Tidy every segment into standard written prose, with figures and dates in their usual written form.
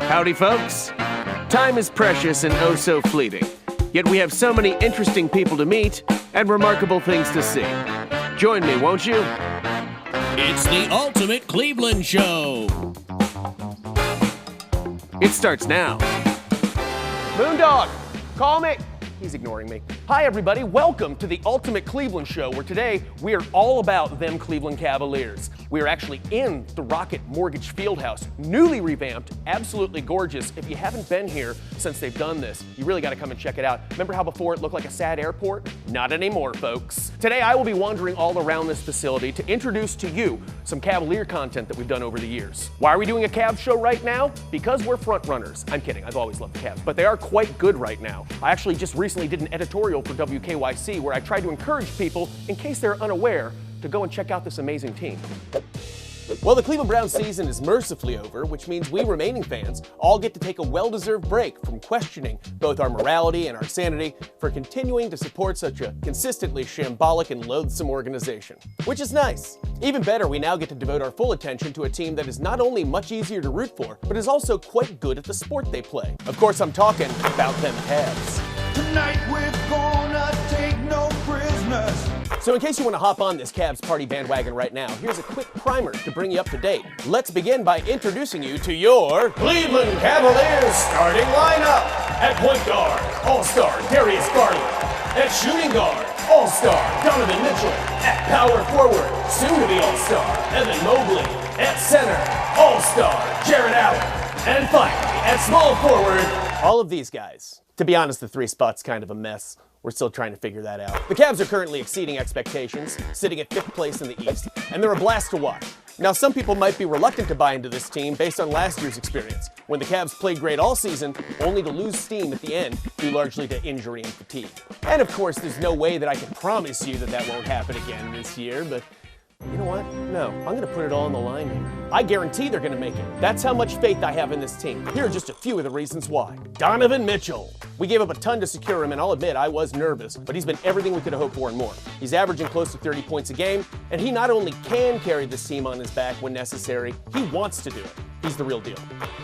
Howdy, folks. Time is precious and oh so fleeting. Yet we have so many interesting people to meet and remarkable things to see. Join me, won't you? It's the Ultimate Cleveland Show. It starts now. Moondog, call me. He's ignoring me. Hi, everybody. Welcome to the Ultimate Cleveland Show, where today we are all about them Cleveland Cavaliers. We are actually in the Rocket Mortgage Fieldhouse, newly revamped, absolutely gorgeous. If you haven't been here since they've done this, you really got to come and check it out. Remember how before it looked like a sad airport? Not anymore, folks. Today I will be wandering all around this facility to introduce to you some Cavalier content that we've done over the years. Why are we doing a Cavs show right now? Because we're front runners. I'm kidding, I've always loved the Cavs, but they are quite good right now. I actually just recently did an editorial for WKYC where I tried to encourage people, in case they're unaware, to go and check out this amazing team. Well, the Cleveland Browns season is mercifully over, which means we remaining fans all get to take a well-deserved break from questioning both our morality and our sanity for continuing to support such a consistently shambolic and loathsome organization. Which is nice. Even better, we now get to devote our full attention to a team that is not only much easier to root for, but is also quite good at the sport they play. Of course, I'm talking about them Cavs. Tonight we're gonna take no prisoners. So in case you want to hop on this Cavs party bandwagon right now, here's a quick primer to bring you up to date. Let's begin by introducing you to your Cleveland Cavaliers starting lineup. At point guard, All-Star Darius Garland. At shooting guard, All-Star Donovan Mitchell. At power forward, soon-to-be All-Star Evan Mobley. At center, All-Star Jared Allen. And finally, at small forward, all of these guys. To be honest, the three spot's kind of a mess. We're still trying to figure that out. The Cavs are currently exceeding expectations, sitting at 5th place in the East, and they're a blast to watch. Now, some people might be reluctant to buy into this team based on last year's experience, when the Cavs played great all season, only to lose steam at the end due largely to injury and fatigue. And of course, there's no way that I can promise you that that won't happen again this year, but you know what? No, I'm going to put it all on the line here. I guarantee they're going to make it. That's how much faith I have in this team. Here are just a few of the reasons why. Donovan Mitchell. We gave up a ton to secure him, and I'll admit I was nervous, but he's been everything we could have hoped for and more. He's averaging close to 30 points a game, and he not only can carry this team on his back when necessary, he wants to do it. He's the real deal.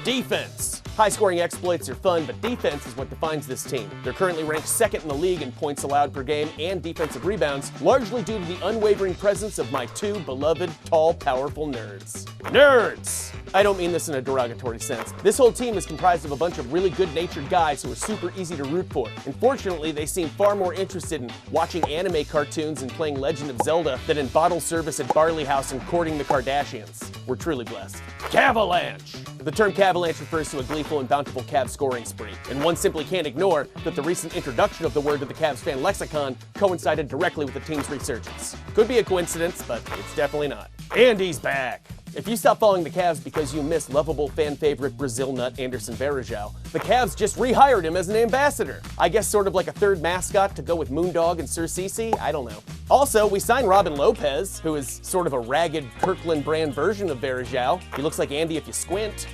Defense. High-scoring exploits are fun, but defense is what defines this team. They're currently ranked 2nd in the league in points allowed per game and defensive rebounds, largely due to the unwavering presence of my two beloved, tall, powerful nerds. Nerds! I don't mean this in a derogatory sense. This whole team is comprised of a bunch of really good-natured guys who are super easy to root for. Unfortunately, they seem far more interested in watching anime cartoons and playing Legend of Zelda than in bottle service at Barley House and courting the Kardashians. We're truly blessed. Cavalanche! The term Cavalanche refers to a gleeful and bountiful Cavs scoring spree, and one simply can't ignore that the recent introduction of the word to the Cavs fan lexicon coincided directly with the team's resurgence. Could be a coincidence, but it's definitely not. And he's back. If you stop following the Cavs because you miss lovable fan favorite Brazil nut Anderson Varejao, the Cavs just rehired him as an ambassador. I guess sort of like a third mascot to go with Moondog and Sir Cece? I don't know. Also, we signed Robin Lopez, who is sort of a ragged Kirkland brand version of Varejao. He looks like Andy if you squint.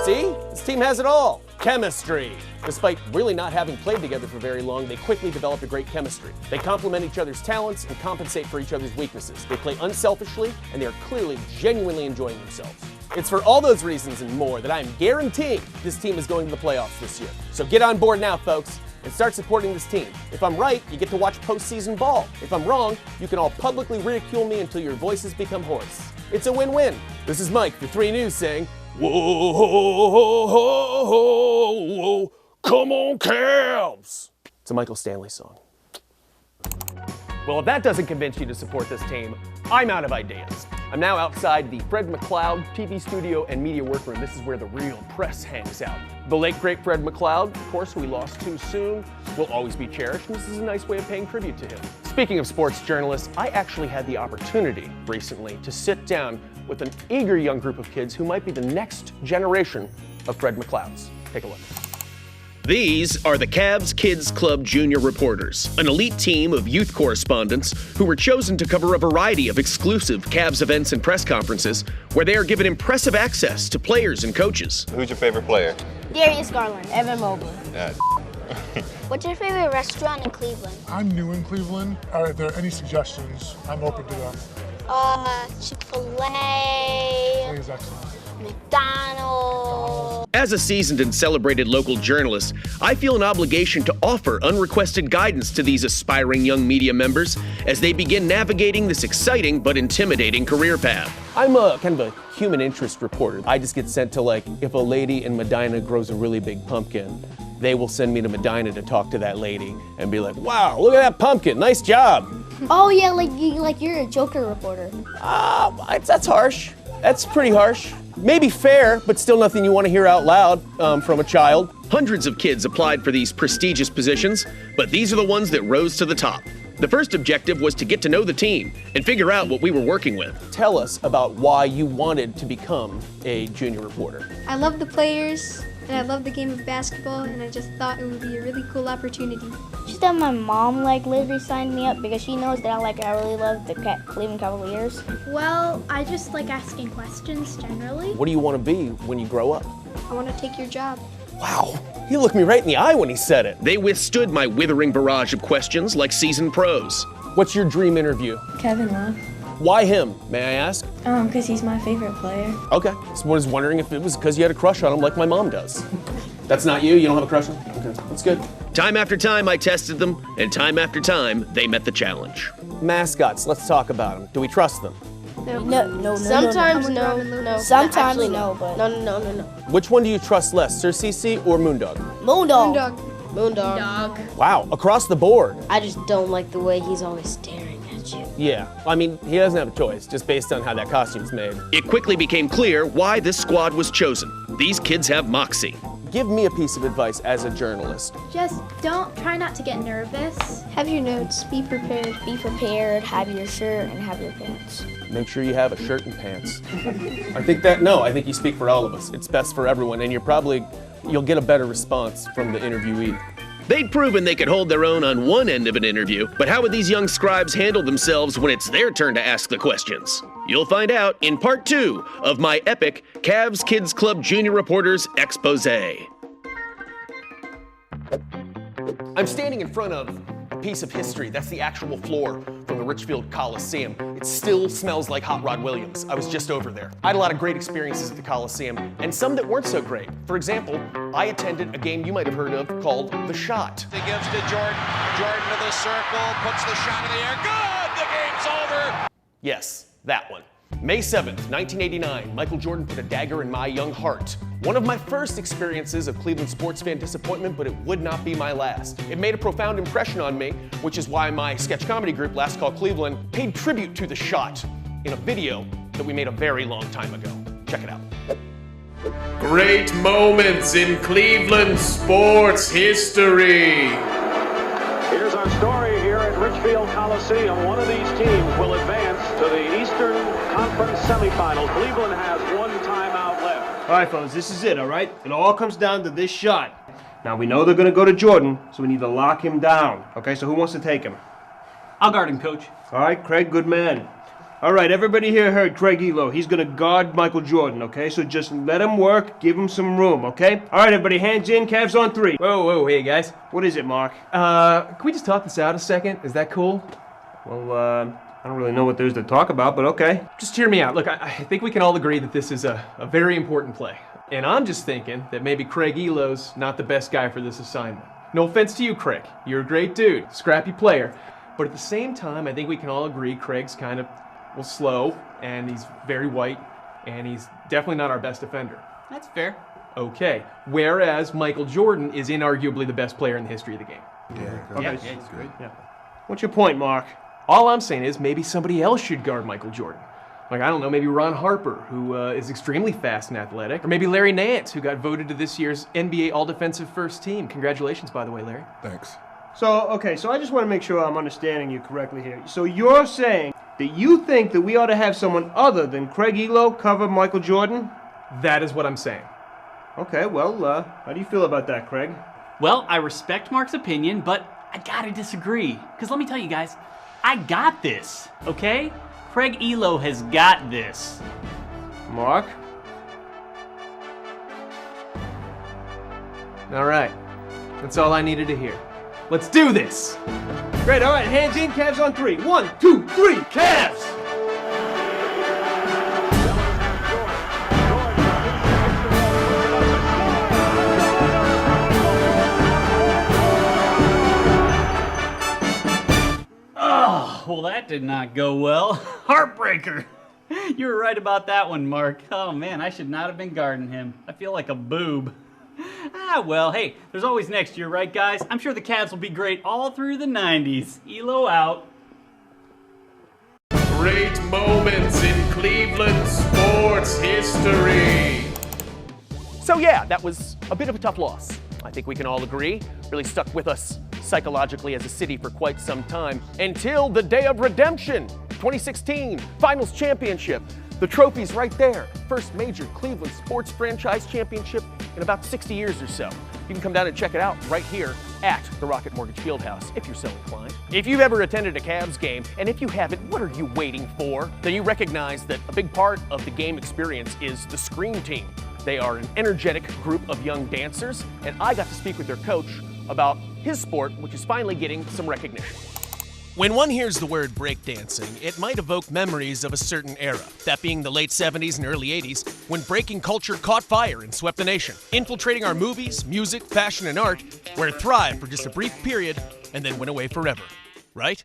See? This team has it all. Chemistry. Despite really not having played together for very long, they quickly developed a great chemistry. They complement each other's talents and compensate for each other's weaknesses. They play unselfishly, and they are clearly genuinely enjoying themselves. It's for all those reasons and more that I am guaranteeing this team is going to the playoffs this year. So get on board now, folks, and start supporting this team. If I'm right, you get to watch postseason ball. If I'm wrong, you can all publicly ridicule me until your voices become hoarse. It's a win-win. This is Mike for 3 News saying, whoa, whoa, come on, Cavs! It's a Michael Stanley song. Well, if that doesn't convince you to support this team, I'm out of ideas. I'm now outside the Fred McLeod TV studio and media workroom. This is where the real press hangs out. The late, great Fred McLeod, of course, who we lost too soon, will always be cherished, and this is a nice way of paying tribute to him. Speaking of sports journalists, I actually had the opportunity recently to sit down with an eager young group of kids who might be the next generation of Fred McLeods. Take a look. These are the Cavs Kids Club Junior reporters, an elite team of youth correspondents who were chosen to cover a variety of exclusive Cavs events and press conferences where they are given impressive access to players and coaches. Who's your favorite player? Darius Garland. Evan Mobley. What's your favorite restaurant in Cleveland? I'm new in Cleveland. If there are any suggestions, I'm open to them. Chick-fil-A. Is excellent. McDonald's. As a seasoned and celebrated local journalist, I feel an obligation to offer unrequested guidance to these aspiring young media members as they begin navigating this exciting but intimidating career path. I'm a kind of a human interest reporter. I just get sent to, like, if a lady in Medina grows a really big pumpkin, they will send me to Medina to talk to that lady and be like, wow, look at that pumpkin, nice job. Oh yeah, like you're a Joker reporter. That's harsh. That's pretty harsh. Maybe fair, but still nothing you want to hear out loud from a child. Hundreds of kids applied for these prestigious positions, but these are the ones that rose to the top. The first objective was to get to know the team and figure out what we were working with. Tell us about why you wanted to become a junior reporter. I love the players, and I love the game of basketball, and I just thought it would be a really cool opportunity. Just that my mom literally signed me up because she knows that I really love the Cleveland Cavaliers. Well, I just like asking questions generally. What do you want to be when you grow up? I want to take your job. Wow, he looked me right in the eye when he said it. They withstood my withering barrage of questions like seasoned pros. What's your dream interview? Kevin Love. Why him, may I ask? Because he's my favorite player. Okay, so I was wondering if it was because you had a crush on him like my mom does. That's not you? You don't have a crush on him? Okay, that's good. Time after time, I tested them, and time after time, they met the challenge. Mascots, let's talk about them. Do we trust them? No. Sometimes no. Sometimes Actually, no, but No. Which one do you trust less, Sir Cece or Moondog? Moondog. Moondog. Wow, across the board. I just don't like the way he's always staring at you. Yeah, I mean, he doesn't have a choice, just based on how that costume's made. It quickly became clear why this squad was chosen. These kids have moxie. Give me a piece of advice as a journalist. Just try not to get nervous. Have your notes, be prepared. Be prepared, have your shirt, and have your pants. Make sure you have a shirt and pants. I think you speak for all of us. It's best for everyone, and you'll get a better response from the interviewee. They'd proven they could hold their own on one end of an interview, but how would these young scribes handle themselves when it's their turn to ask the questions? You'll find out in part 2 of my epic Cavs Kids Club Junior Reporters expose. I'm standing in front of a piece of history. That's the actual floor from the Richfield Coliseum. It still smells like Hot Rod Williams. I was just over there. I had a lot of great experiences at the Coliseum, and some that weren't so great. For example, I attended a game you might have heard of called The Shot. He gives to Jordan. Jordan to the circle, puts the shot in the air. Good! The game's over! Yes, that one. May 7th, 1989, Michael Jordan put a dagger in my young heart. One of my first experiences of Cleveland sports fan disappointment, but it would not be my last. It made a profound impression on me, which is why my sketch comedy group, Last Call Cleveland, paid tribute to The Shot in a video that we made a very long time ago. Check it out. Great moments in Cleveland sports history. Here's our story here at Richfield Coliseum. One of these teams will advance to the Eastern Conference semifinal. Cleveland has one timeout left. All right, fellas, this is it, all right? It all comes down to this shot. Now, we know they're going to go to Jordan, so we need to lock him down. Okay, so who wants to take him? I'll guard him, Coach. All right, Craig, good man. All right, everybody here heard Craig Elo. He's going to guard Michael Jordan, okay? So just let him work, give him some room, okay? All right, everybody, hands in, Cavs on 3. Whoa, hey, guys. What is it, Mark? Can we just talk this out a second? Is that cool? Well, I don't really know what there's to talk about, but okay. Just hear me out. Look, I think we can all agree that this is a very important play. And I'm just thinking that maybe Craig Elo's not the best guy for this assignment. No offense to you, Craig. You're a great dude, scrappy player. But at the same time, I think we can all agree Craig's kind of, slow, and he's very white, and he's definitely not our best defender. That's fair. Okay. Whereas Michael Jordan is inarguably the best player in the history of the game. Okay. It's great. Yeah. What's your point, Mark? All I'm saying is maybe somebody else should guard Michael Jordan. Like, I don't know, maybe Ron Harper, who is extremely fast and athletic. Or maybe Larry Nance, who got voted to this year's NBA All-Defensive First Team. Congratulations, by the way, Larry. Thanks. So I just want to make sure I'm understanding you correctly here. So you're saying that you think that we ought to have someone other than Craig Elo cover Michael Jordan? That is what I'm saying. Okay, well, how do you feel about that, Craig? Well, I respect Mark's opinion, but I gotta disagree. Because let me tell you guys, I got this, okay? Craig Elo has got this. Mark? All right. That's all I needed to hear. Let's do this! Great, all right, hands in, Cavs on 3. 1, 2, 3, Cavs! that did not go well. Heartbreaker. You were right about that one, Mark. Oh man, I should not have been guarding him. I feel like a boob. Ah, well, hey, there's always next year, right, guys? I'm sure the Cavs will be great all through the 90s. Elo out. Great moments in Cleveland sports history. So yeah, that was a bit of a tough loss. I think we can all agree. Really stuck with us psychologically as a city for quite some time until the day of redemption. 2016 Finals Championship. The trophy's right there. First major Cleveland sports franchise championship in about 60 years or so. You can come down and check it out right here at the Rocket Mortgage Fieldhouse if you're so inclined. If you've ever attended a Cavs game, and if you haven't, what are you waiting for? Then you recognize that a big part of the game experience is the Scream Team. They are an energetic group of young dancers, and I got to speak with their coach about his sport, which is finally getting some recognition. When one hears the word breakdancing, it might evoke memories of a certain era, that being the late 70s and early 80s, when breaking culture caught fire and swept the nation, infiltrating our movies, music, fashion, and art, where it thrived for just a brief period and then went away forever. Right?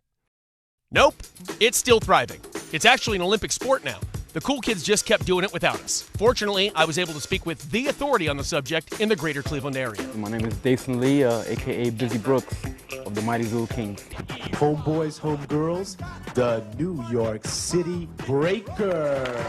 Nope, it's still thriving. It's actually an Olympic sport now. The cool kids just kept doing it without us. Fortunately, I was able to speak with the authority on the subject in the greater Cleveland area. My name is Dason Lee, aka Busy Brooks of the Mighty Zulu Kings. Homeboys, homegirls, the New York City Breaker.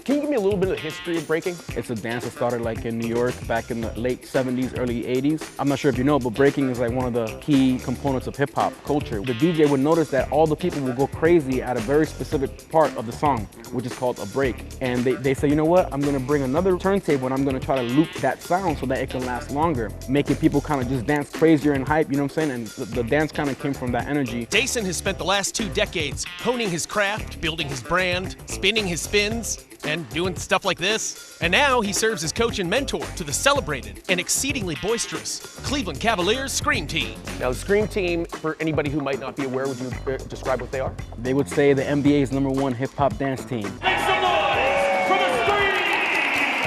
Can you give me a little bit of the history of breaking? It's a dance that started like in New York back in the late 70s, early 80s. I'm not sure if you know, but breaking is like one of the key components of hip hop culture. The DJ would notice that all the people will go crazy at a very specific part of the song, which is called a break. And they say, you know what, I'm gonna bring another turntable and I'm gonna try to loop that sound so that it can last longer, making people kind of just dance crazier and hype, you know what I'm saying? And the dance kind of came from that energy. Dason has spent the last 2 decades honing his craft, building his brand, spinning his spins, and doing stuff like this. And now he serves as coach and mentor to the celebrated and exceedingly boisterous Cleveland Cavaliers Scream Team. Now the Scream Team, for anybody who might not be aware, would you describe what they are? They would say the NBA's #1 hip-hop dance team. Make some noise for the Scream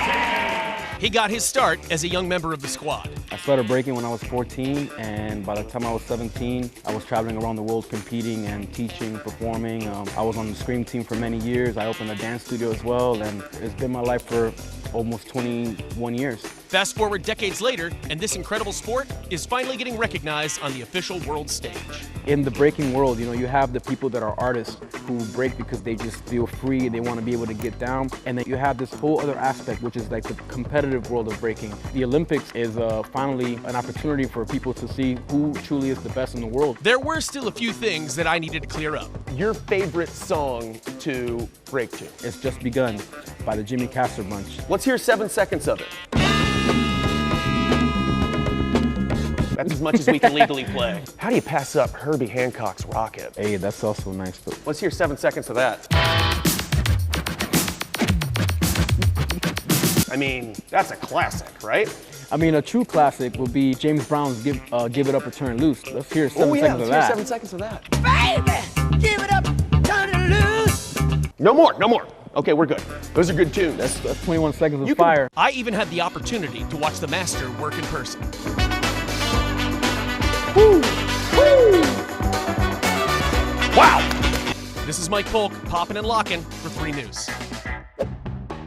Team! He got his start as a young member of the squad. I started breaking when I was 14, and by the time I was 17, I was traveling around the world competing and teaching, performing. I was on the Scream Team for many years. I opened a dance studio as well, and it's been my life for almost 21 years. Fast forward decades later, and this incredible sport is finally getting recognized on the official world stage. In the breaking world, you know, you have the people that are artists who break because they just feel free, they want to be able to get down. And then you have this whole other aspect, which is like the competitive world of breaking. The Olympics is finally an opportunity for people to see who truly is the best in the world. There were still a few things that I needed to clear up. Your favorite song to break to? It's Just Begun by the Jimmy Castor Bunch. Let's hear 7 seconds of it. That's as much as we can legally play. How do you pass up Herbie Hancock's Rocket? Hey, that's also nice. But let's hear 7 seconds of that. I mean, that's a classic, right? I mean, a true classic would be James Brown's Give It Up or Turn It Loose. Let's hear 7 seconds of that. Let's hear 7 seconds of that. Baby, give it up, turn it loose. No more, no more. Okay, we're good. Those are good tunes. That's 21 seconds of fire. I even had the opportunity to watch the master work in person. Woo! Woo! Wow! This is Mike Polk, popping and locking for 3 News.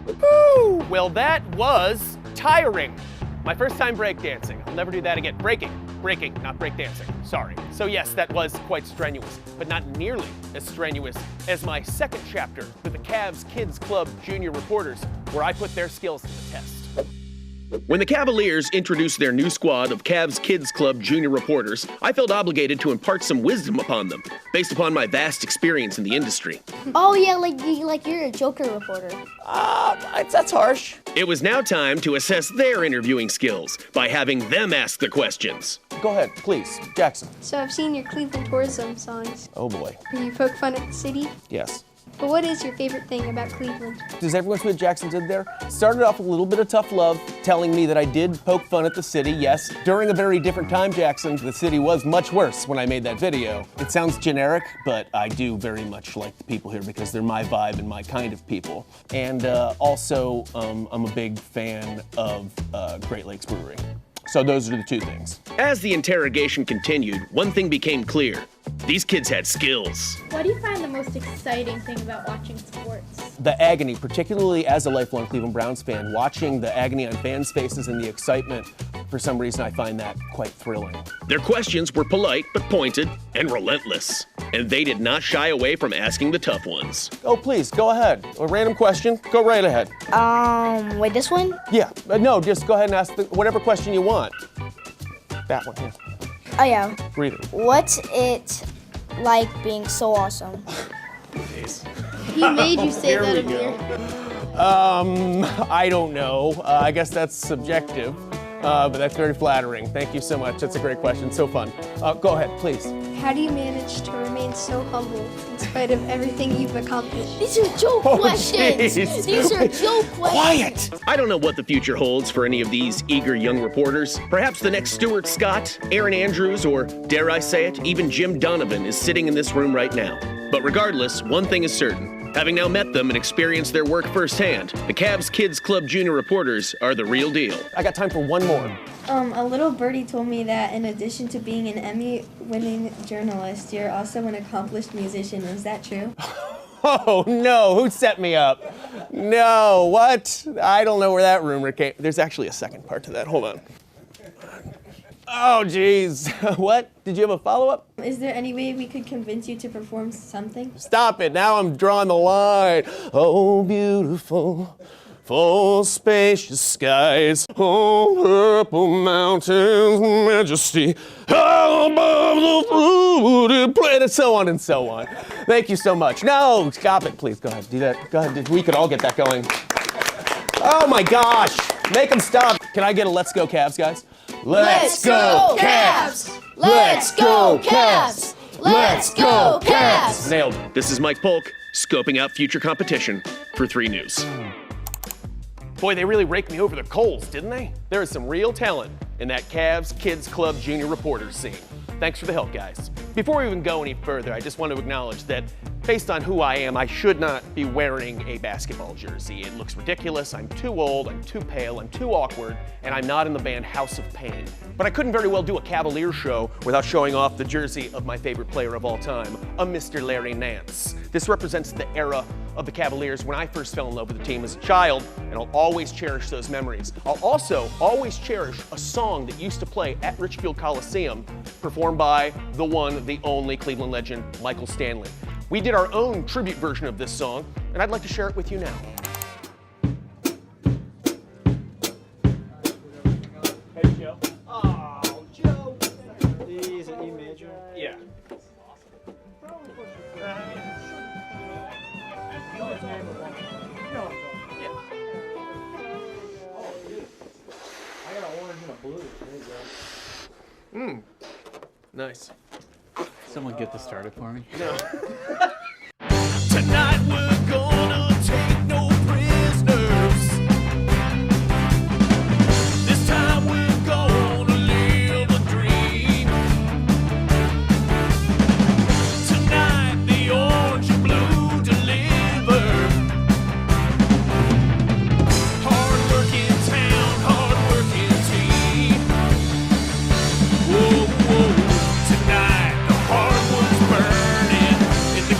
Woo! Well, that was tiring. My first time breakdancing. I'll never do that again. Breaking, not breakdancing. Sorry. So yes, that was quite strenuous, but not nearly as strenuous as my second chapter with the Cavs Kids Club Junior reporters, where I put their skills to the test. When the Cavaliers introduced their new squad of Cavs Kids Club Junior reporters, I felt obligated to impart some wisdom upon them, based upon my vast experience in the industry. Oh yeah, like you're a Joker reporter. That's harsh. It was now time to assess their interviewing skills by having them ask the questions. Go ahead, please, Jackson. So I've seen your Cleveland tourism songs. Oh boy. Where you poke fun at the city. Yes. But what is your favorite thing about Cleveland? Does everyone see what Jackson did there? Started off with a little bit of tough love, telling me that I did poke fun at the city. Yes, during a very different time, Jackson, the city was much worse when I made that video. It sounds generic, but I do very much like the people here because they're my vibe and my kind of people. And also, I'm a big fan of Great Lakes Brewery. So those are the 2 things. As the interrogation continued, one thing became clear. These kids had skills. What do you find the most exciting thing about watching sports? The agony, particularly as a lifelong Cleveland Browns fan, watching the agony on fans' faces and the excitement, for some reason I find that quite thrilling. Their questions were polite but pointed and relentless, and they did not shy away from asking the tough ones. Oh, please, go ahead. A random question, go right ahead. Wait, this one? Yeah, no, just go ahead and ask whatever question you want. That one, yeah. Oh, yeah. Read it. What's it like being so awesome? He made you say that, Amir. I don't know. I guess that's subjective, but that's very flattering. Thank you so much. That's a great question. So fun. Go ahead, please. How do you manage to remain so humble in spite of everything you've accomplished? These are joke questions. Geez. These are joke questions. Quiet! I don't know what the future holds for any of these eager young reporters. Perhaps the next Stuart Scott, Aaron Andrews, or dare I say it, even Jim Donovan is sitting in this room right now. But regardless, one thing is certain. Having now met them and experienced their work firsthand, the Cavs Kids Club Junior reporters are the real deal. I got time for one more. A little birdie told me that in addition to being an Emmy-winning journalist, you're also an accomplished musician. Is that true? Oh, no, who set me up? No, what? I don't know where that rumor came. There's actually a second part to that. Hold on. Oh, geez. What? Did you have a follow-up? Is there any way we could convince you to perform something? Stop it. Now I'm drawing the line. Oh, beautiful, full spacious skies. Oh, purple mountains, majesty. How above the fruited plain, and so on and so on. Thank you so much. No, stop it, please. Go ahead. Do that. Go ahead. We could all get that going. Oh, my gosh. Make them stop. Can I get a let's go Cavs, guys? Let's go, Cavs! Let's go, Cavs! Let's go, Cavs! Nailed it. This is Mike Polk, scoping out future competition for 3 News. Boy, they really raked me over the coals, didn't they? There is some real talent in that Cavs Kids Club Junior reporters scene. Thanks for the help, guys. Before we even go any further, I just want to acknowledge that based on who I am, I should not be wearing a basketball jersey. It looks ridiculous. I'm too old, I'm too pale, I'm too awkward, and I'm not in the band House of Pain. But I couldn't very well do a Cavalier show without showing off the jersey of my favorite player of all time, a Mr. Larry Nance. This represents the era of the Cavaliers when I first fell in love with the team as a child, and I'll always cherish those memories. I'll also always cherish a song that used to play at Richfield Coliseum, performed by the one, the only Cleveland legend, Michael Stanley. We did our own tribute version of this song, and I'd like to share it with you now. Hey, Joe. Oh, Joe. Is it E major? Yeah. I got an orange and a blue. There you go. Nice. Someone get this started for me. No. Tonight we're gonna take no prisoners. This time we're gonna live a dream. Tonight the orange and blue deliver. Hard-working town, hard-working team. Whoa, whoa. Tonight the hardwood's burning in the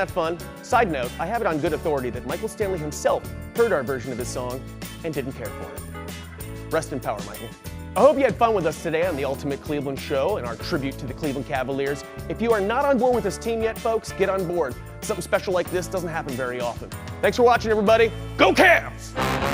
that fun? Side note, I have it on good authority that Michael Stanley himself heard our version of his song and didn't care for it. Rest in power, Michael. I hope you had fun with us today on the Ultimate Cleveland Show and our tribute to the Cleveland Cavaliers. If you are not on board with this team yet, folks, get on board. Something special like this doesn't happen very often. Thanks for watching, everybody. Go Cavs!